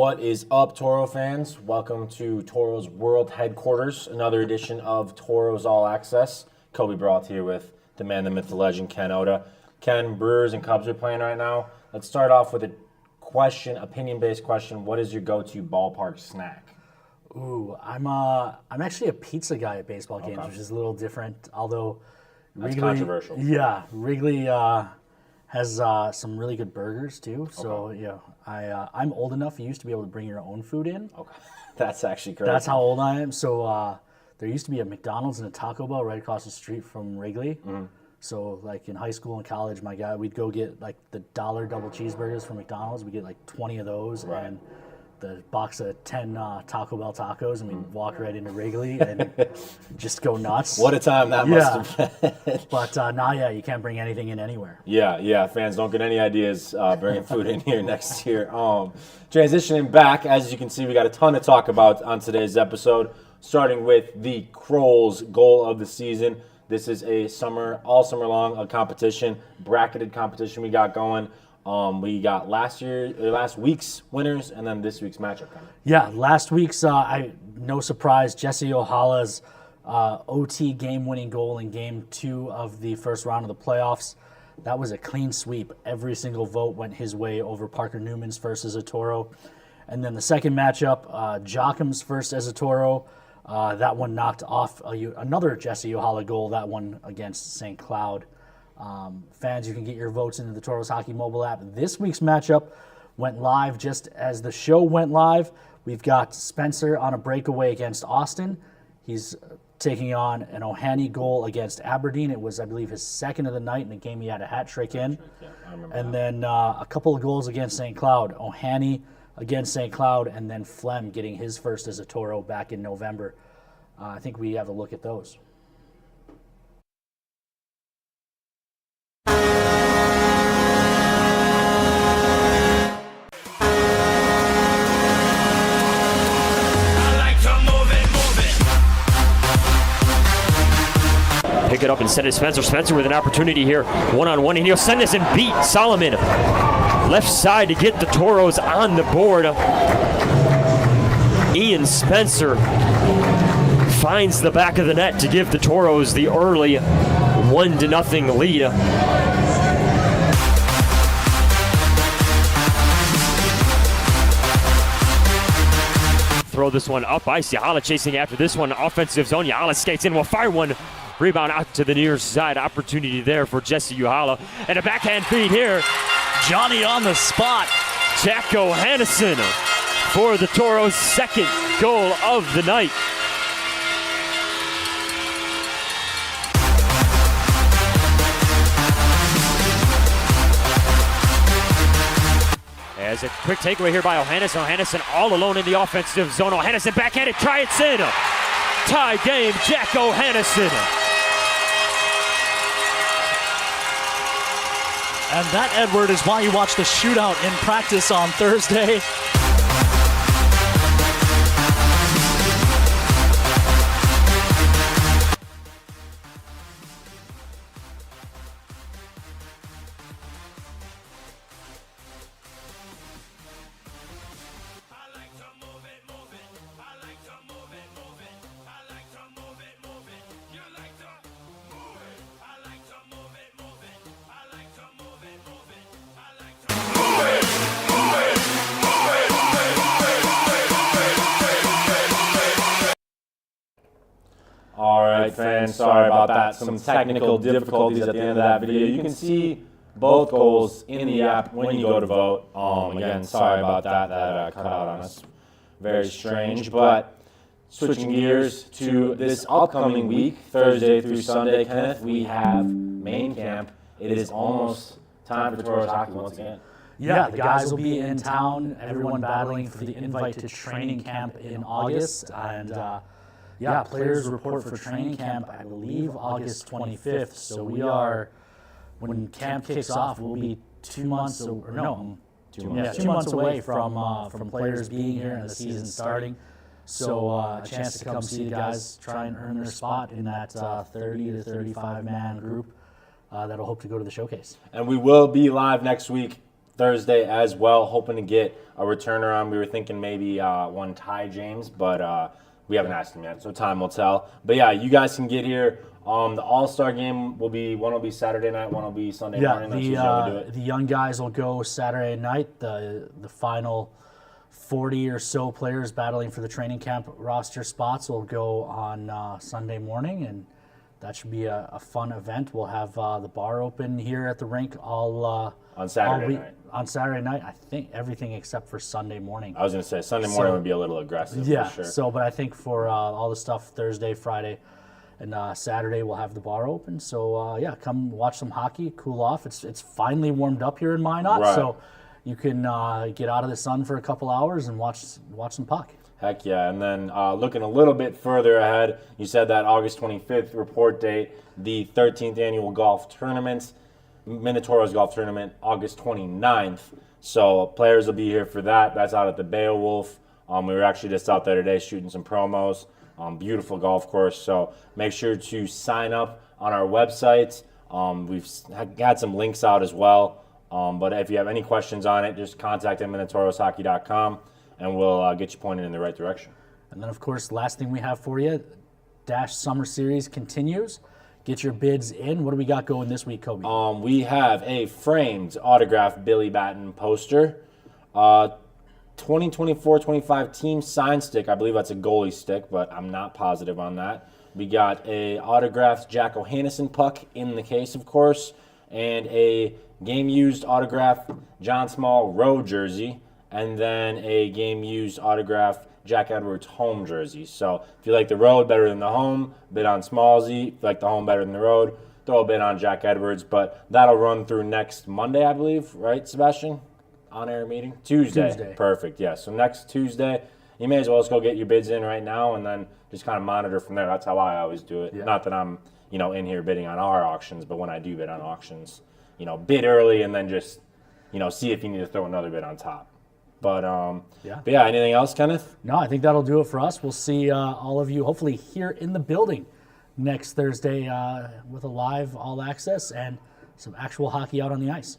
What is up, Toro fans? Welcome to Toro's World Headquarters, another edition of Toro's All Access. Coby brought here with the man, the myth, the legend, Ken Oda. Ken, Brewers and Cubs are playing right now. Let's start off with a question, opinion-based question. What is your go-to ballpark snack? Ooh, I'm actually a pizza guy at baseball games, which is a little different. Although That's Wrigley, controversial. Yeah, Wrigley has some really good burgers too. So yeah, I'm old enough. You used to be able to bring your own food in. Okay, that's actually crazy. That's how old I am. So there used to be a McDonald's and a Taco Bell right across the street from Wrigley. So like in high school and college, we'd go get like the $1 double cheeseburgers from McDonald's. We'd get like 20 of those and the box of 10 Taco Bell tacos, and we'd walk right into Wrigley and just go nuts. What a time that must have been. But now, you can't bring anything in anywhere. Yeah, fans, don't get any ideas bringing food in here next year. Transitioning back, as you can see, we got a ton to talk about on today's episode, starting with the Kroll's goal of the season. This is a all summer long, a competition, bracketed competition we got going. We got last week's winners, and then this week's matchup coming. Yeah, last week's, no surprise, Jesse Ohala's OT game-winning goal in Game 2 of the first round of the playoffs. That was a clean sweep. Every single vote went his way over Parker Newman's first as a Toro. And then the second matchup, Jochim's first as a Toro. That one knocked off another Jesse Ohala goal, that one against St. Cloud. Fans, you can get your votes into the Tauros Hockey mobile app. This week's matchup went live just as the show went live. We've got Spencer on a breakaway against Austin. He's taking on an Ohani goal against Aberdeen. It was, I believe, his second of the night in a game he had a hat trick in. Yeah, I remember and that. then a couple of goals against St. Cloud. Ohani against St. Cloud, and then Flem getting his first as a Toro back in November. I think we have a look at those. Pick it up and send it to Spencer. Spencer with an opportunity here, one-on-one, and he'll send this and beat Solomon. Left side to get the Toros on the board. Ian Spencer finds the back of the net to give the Toros the early 1-0 lead. Throw this one up. Icy Hala chasing after this one. Offensive zone. Hala skates in. Will fire one. Rebound out to the near side. Opportunity there for Jesse Uhala. And a backhand feed here. Johnny on the spot. Jacko Hannison for the Toros' second goal of the night. As a quick takeaway here by O'Hannison. O'Hannison all alone in the offensive zone. O'Hannison backhanded, try it in. Tie game, Jack O'Hannison. And that, Edward, is why you watch the shootout in practice on Thursday. All right, fans, sorry about that. Some technical difficulties at the end of that video. You can see both goals in the app when you go to vote. Again, sorry about that. That cut out on us. Very strange. But switching gears to this upcoming week, Thursday through Sunday, Kenneth, we have main camp. It is almost time for Tauros hockey once again. Yeah, the guys will be in town. Everyone battling for the invite to training camp in August. And players report for training camp, I believe, August 25th. So when camp kicks off, we'll be 2 months, 2 months away from players being here and the season starting. So a chance to come see the guys try and earn their spot in that 30 to 35 man group that'll hope to go to the showcase. And we will be live next week Thursday as well, hoping to get a returner on. We were thinking maybe one Ty James, but we haven't asked him yet, so time will tell. But yeah, you guys can get here. The All-Star game will be Saturday night, one will be Sunday morning. That's usually how we do it. The young guys will go Saturday night. The final 40 or so players battling for the training camp roster spots will go on Sunday morning, and that should be a fun event. We'll have the bar open here at the rink all on Saturday night. On Saturday night, I think everything except for Sunday morning. I was going to say Sunday morning would be a little aggressive. Yeah. For sure. So, but I think for all the stuff Thursday, Friday, and Saturday we'll have the bar open. So yeah, come watch some hockey, cool off. It's finally warmed up here in Minot, Right. so you can get out of the sun for a couple hours and watch some puck. Heck yeah. And then looking a little bit further ahead, you said that August 25th report date, the 13th annual golf tournament, Tauros golf tournament, August 29th. So players will be here for that. That's out at the Beowulf. We were actually just out there today shooting some promos. Beautiful golf course. So make sure to sign up on our website. We've had some links out as well. But if you have any questions on it, just contact them at tauroshockey.com. And we'll get you pointed in the right direction. And then, of course, last thing we have for you, Dash Summer Series continues. Get your bids in. What do we got going this week, Coby? We have a framed autographed Billy Batten poster. 2024-25 team sign stick. I believe that's a goalie stick, but I'm not positive on that. We got a autographed Jack O'Hannison puck in the case, of course, and a game-used autographed John Small road jersey. And then a game-used autographed Jack Edwards home jersey. So if you like the road better than the home, bid on Smallsy. If you like the home better than the road, throw a bid on Jack Edwards. But that'll run through next Monday, I believe. Right, Sebastian? On-air meeting? Tuesday. Perfect, yeah. So next Tuesday, you may as well just go get your bids in right now and then just kind of monitor from there. That's how I always do it. Yeah. Not that I'm, in here bidding on our auctions, but when I do bid on auctions, bid early and then just, see if you need to throw another bid on top. But yeah, anything else, Kenneth? No, I think that'll do it for us. We'll see all of you hopefully here in the building next Thursday with a live all access and some actual hockey out on the ice.